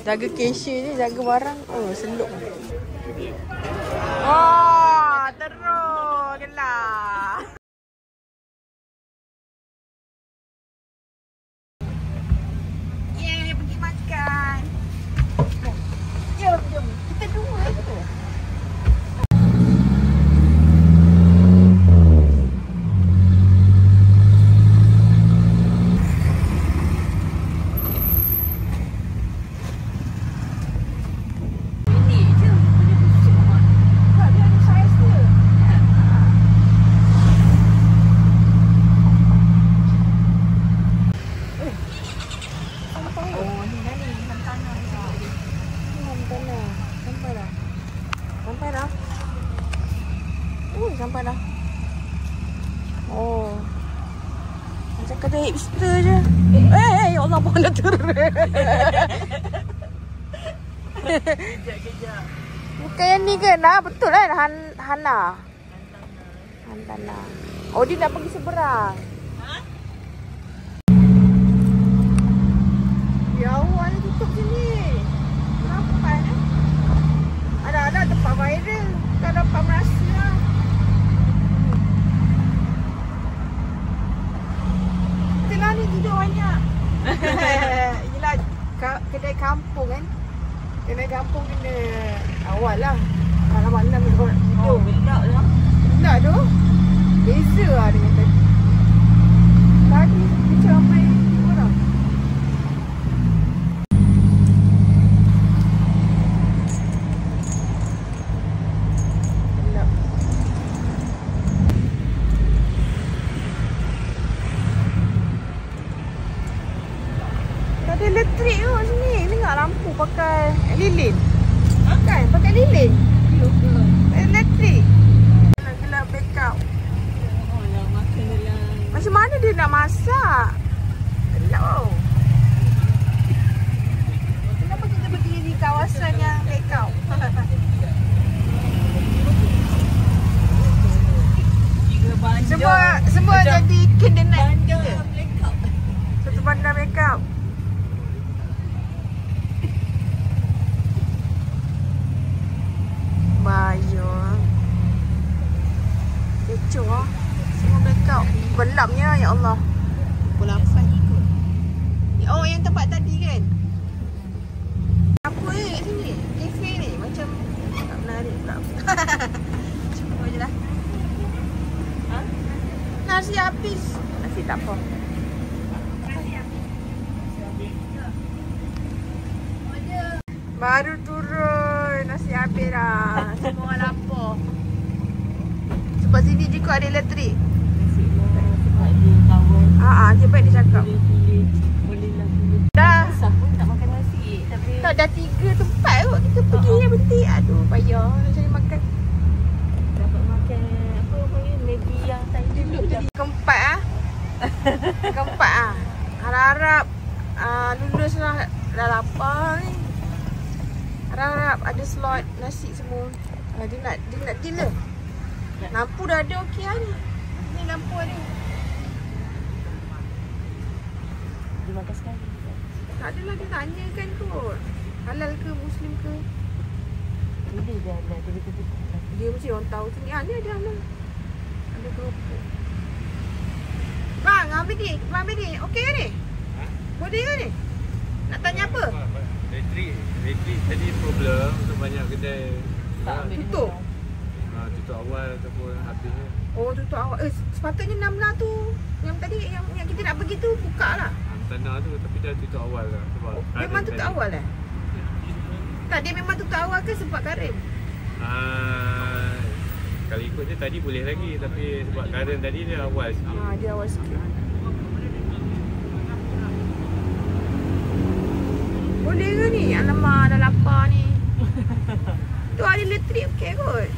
Jaga cashier ni, jaga barang. Oh, seluk. Oh, teruk. Gelap. Yeay, pergi makan. Jom. Kita dua tu. Sampai dah. Oh. Macam kedai hipster je. Ya Allah, pun dah turun. Kejap. Bukan yang ni ke? Nah, betul kan? Hana. Hantana. Oh, dia nak pergi seberang. Ha? Ya Allah, dia tutup sini. Kenapa eh? Ada tempat viral. Tak dapat merasa lah. Itulah ni tidur banyak. Yelah, kedai kampung kan. Kedai kampung kena awal lah. Malam-malam dia nak tidur. Oh, gelap lah. Gelap tu. Beza lah dengan tadi. Tadi macam ramai orang. Gelap. Tak ada elektrik kot sini. Dengar lampu pakai lilin. Kan? Pakai lilin. Elektrik. Gelap backup. Macam mana dia nak masak? Gelap tau. Kenapa kita berdiri di kawasan yang backup? Semua jadi kendenan kita. Satu bandar backup. Bahaya. Kecoh lah. Semua backup. Gelapnya, ya Allah. Pukul 8 ikut. Oh, yang tempat tadi kan? Apa ni kat sini? Cafe ni. Macam tak menarik pula. Cuba je lah. Ha? Nasi habis. Nasi tak apa. Baru turun. Nasi habis dah. Semua orang lapar. Sebab sini juga ada elektrik. Dia baik dia cakap. Dah. Tak makan nasi. Tapi tak, dah 3 tempat kot. Kita pergi yang berhenti. Aduh, payah nak cari makan. dapat makan apa panggil Maggi yang Thailand tu. Keempat ah. Keempat ah. Harap-harap lulus lah. Dah lapar ni. Harap-harap ada slot nasi semua. Dia nak deal lah. Lampu dah ada okey lah ni. Ni lampu ada. Dia makan sekali. Tak adalah, dia tanyakan kot. Halal ke, Muslim ke. Ini dah ada betul-betul. Dia mesti orang tahu sini. Ni ada halal. Ada keropok. Bang, ambil ni. Bang ambil ni. Okey ke ni? Ha? Boleh ke ni? Nak tanya apa? Elektrik tadi problem untuk banyak kedai. Tutup? Tutup awal ataupun habisnya. Oh, tutup awal. Sepatutnya 16 tu. Yang tadi yang kita nak pergi tu buka lah. Tanah tu tapi dah tutup awal lah. Sebab memang tutup awal lah? Tak, dia memang tutup awal ke sebab karen? Kalau ikutnya tadi boleh lagi. Tapi sebab karen tadi dia awal sikit. Dia awal sikit. Boleh ke ni? Alamak, dah lapar ni. Tu ada elektrik okey kot.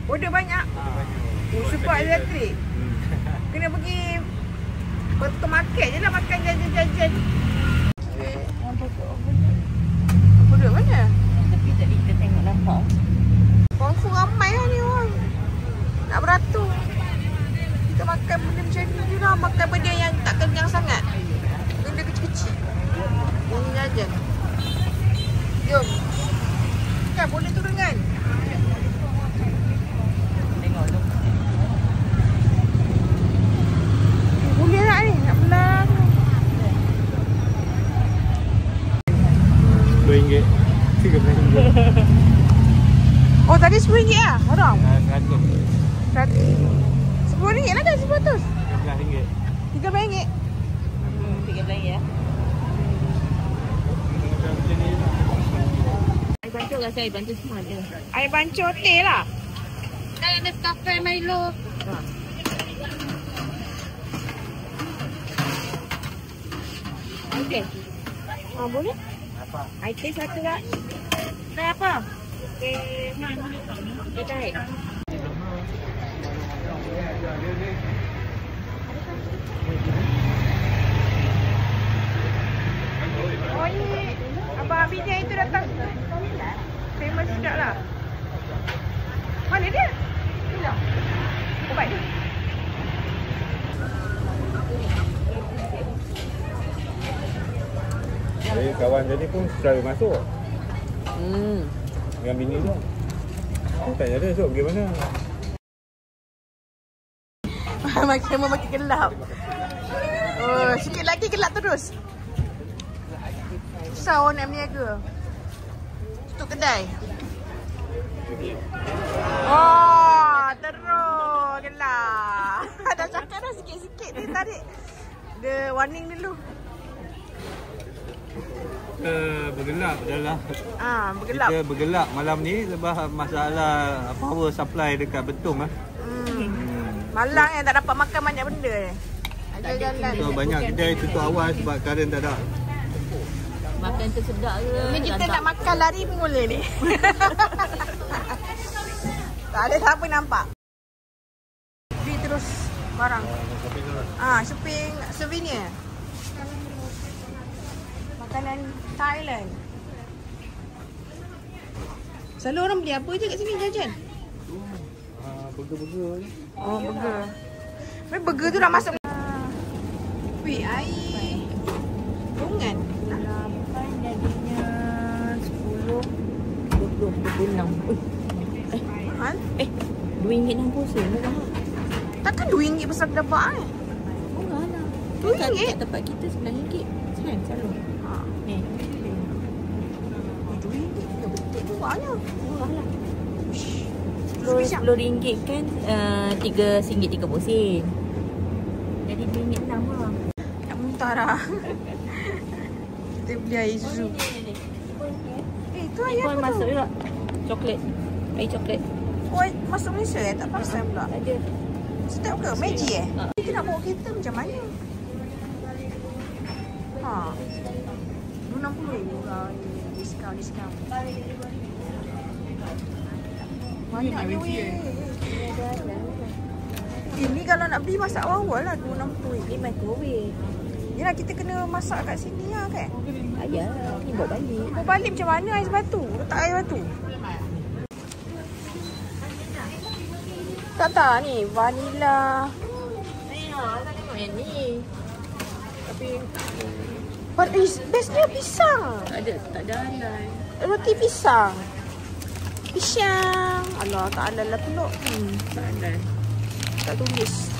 Order banyak? Sebab elektrik? Kena pergi supermarket je lah makan jajan-jajan. Apa duduk mana? Tapi tadi kita tengok nampak. Confirm ramai lah ni orang. makan benda yang tak kenyang sangat. Benda kecil-kecil. Ini jajan. Jom. Kan boleh turun kan? Tengok tu. Boleh tak ni? Nak belah tu. RM10. RM13. Oh tadi RM10 lah orang? RM100. RM10 lah kan? RM100? RM13. RM13? RM13 ya. Air bancuh rasa air bancuh semua ada. Air bancuh teh lah. Dan ada kafe Milo. Okey. Boleh? Apa? Air teh satu tak? Teh apa? Teh mana? Teh tarik. Oh ni Abang Abidin itu datang. Famous juga lah. Mana dia? Hilang. Ubat dia. Jadi kawan tadi pun selalu masuk. Dengan bini dia. Tanya dia esok pergi mana? Makin gelap. Oh, sikit lagi gelap terus. Susah orang nak berniaga. Tutup kedai. Oh, terus gelap. Dah cakap dah sikit-sikit dia tarik. Dia warning dulu. Bergelap adalah. Bergelap. Kita bergelap malam ni sebab masalah power supply dekat Betong lah. Malang yang tak dapat makan banyak benda ni. Ada jalan. So banyak kedai tutup awal sebab current tak ada. Makan tersedak ke? Ni kita nak makan lari pun boleh ni. Tak ada siapa nampak. Beli terus barang. Shopping souvenir. Makanan Thailand. Selalu orang beli apa je kat sini jajan? Burger-burger. Oh, burger. Tapi burger tu dah masuk. Wih, air. Bungan. 8 jadinya 10 20 26. Mahal? RM2.60 murah. Takkan RM2 besar kedabak ni? Murah lah. RM2? Kat tempat kita RM9. Kan selalu. Ni. RM2 dah betul tu banyak. Murah lah. Sebijak. RM10 kan RM3.30. Jadi RM2.60 lah. Nak muntah dah. Kita beli air susu. Tu air Puan apa masuk tu? juga. Coklat. Air coklat. Oh, masuk Malaysia tak pasal pula. Ada. Sedap ke? Magic Kita nak bawa kereta macam mana? RM60 lah. Diskaun. Banyak ni weh. Ini kalau nak beli masak awal lah RM60. Ni microwave. Yelah kita kena masak kat sini lah kan? Ayah, ni bawa balik. Bawa balik macam mana ais batu? Letak air batu? Tak ni vanilla. Ayah, tengok yang ni. Tapi Bestnya pisang. tak ada halal. Roti pisang. Pisang. Alah tak halal lah pulak. Tak halal. Tak tulis.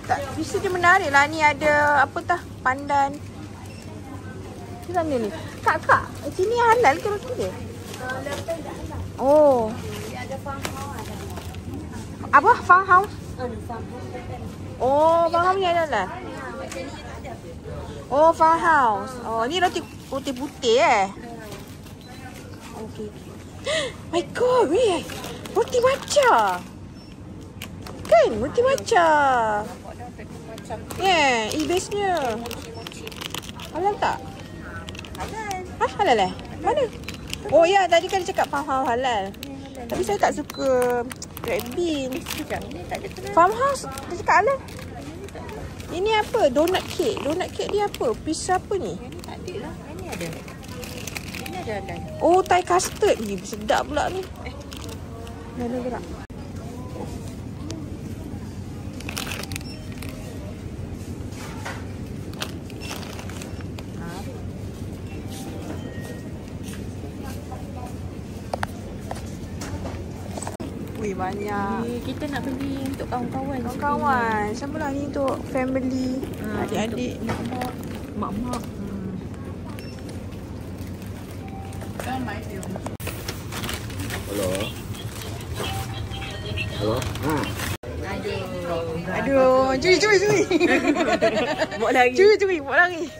Tak, bisa dia menarik lah. Ni ada apa tah? Pandan. Di mana ni? Kak. Sini halal ke roti dia? Oh. Ada farmhouse. Apa? Farmhouse? Farmhouse. Oh, farmhouse ni halal lah. Oh, farmhouse. Oh, ni roti putih Okey. My God, weh. Roti matcha. Kan? Roti matcha. Bestnya. Halal tak? Halal. Halal eh? Mana? Oh ya, tadi kan dia cakap farmhouse halal. Tapi saya tak suka red bean. Farmhouse dia cakap halal. Ini apa? Donut cake. Donut cake dia apa? Pizza apa ni? Yang ni tak ada lah. Yang ni ada. Ini ada halal. Oh, Thai custard. Sedap pula ni. Mana gerak? Wih, banyak. Kita nak beli untuk kawan-kawan. Kawan-kawan. Siapa lah ni untuk family. Adik-adik. Mak-mak. Hello. Hello. Ha. Aduh, curi. Buat lagi. Curi, buat lari.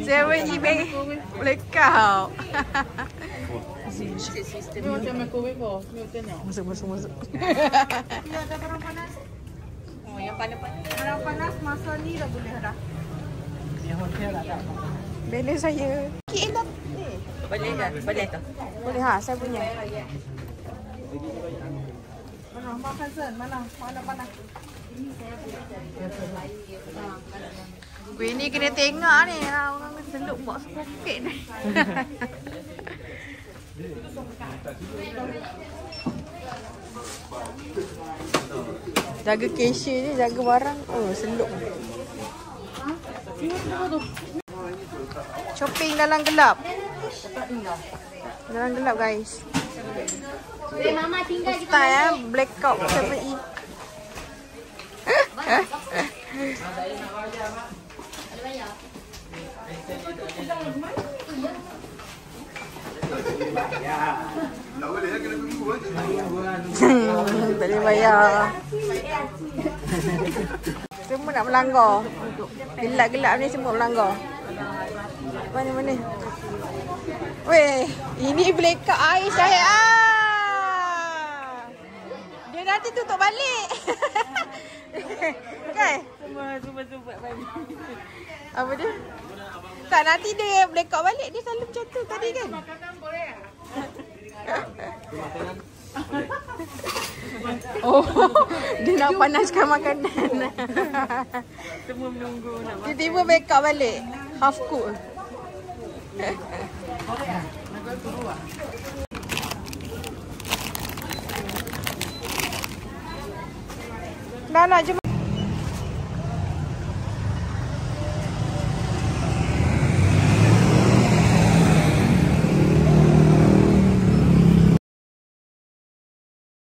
7-Eleven blackout. Ni macam microwave kau. Masuk. Ada barang panas. Oh, yang panas-panas. Barang panas masa ni dah boleh dah. Yang hotel dah tak. Balance saya. KL dah ni. Boleh dah. Boleh tak? Boleh ha, saya punya. Mana makan sen? Mana panas. Kuih ni kena tengok ni. Orang seluk buat sikit ni. Jaga cashier ni, jaga barang. Oh, seluk. Shopping dalam gelap. Dalam gelap, guys. Mama tinggal di Style blackout 7E. Tak boleh bayar. Semua nak melanggar. Gelap-gelap ni semua melanggar. Mana? Weh, ini blackout air saya. Dia nanti tutup balik. Kan? Semua balik. Apa dia? Tak, nanti dia blackout balik. Dia selalu macam tu tadi kan? Makanan boleh Oh, dia nak panaskan makanan. Semua menunggu nak makan. Tiba-tiba blackout balik. Half cook. Dah nak jom.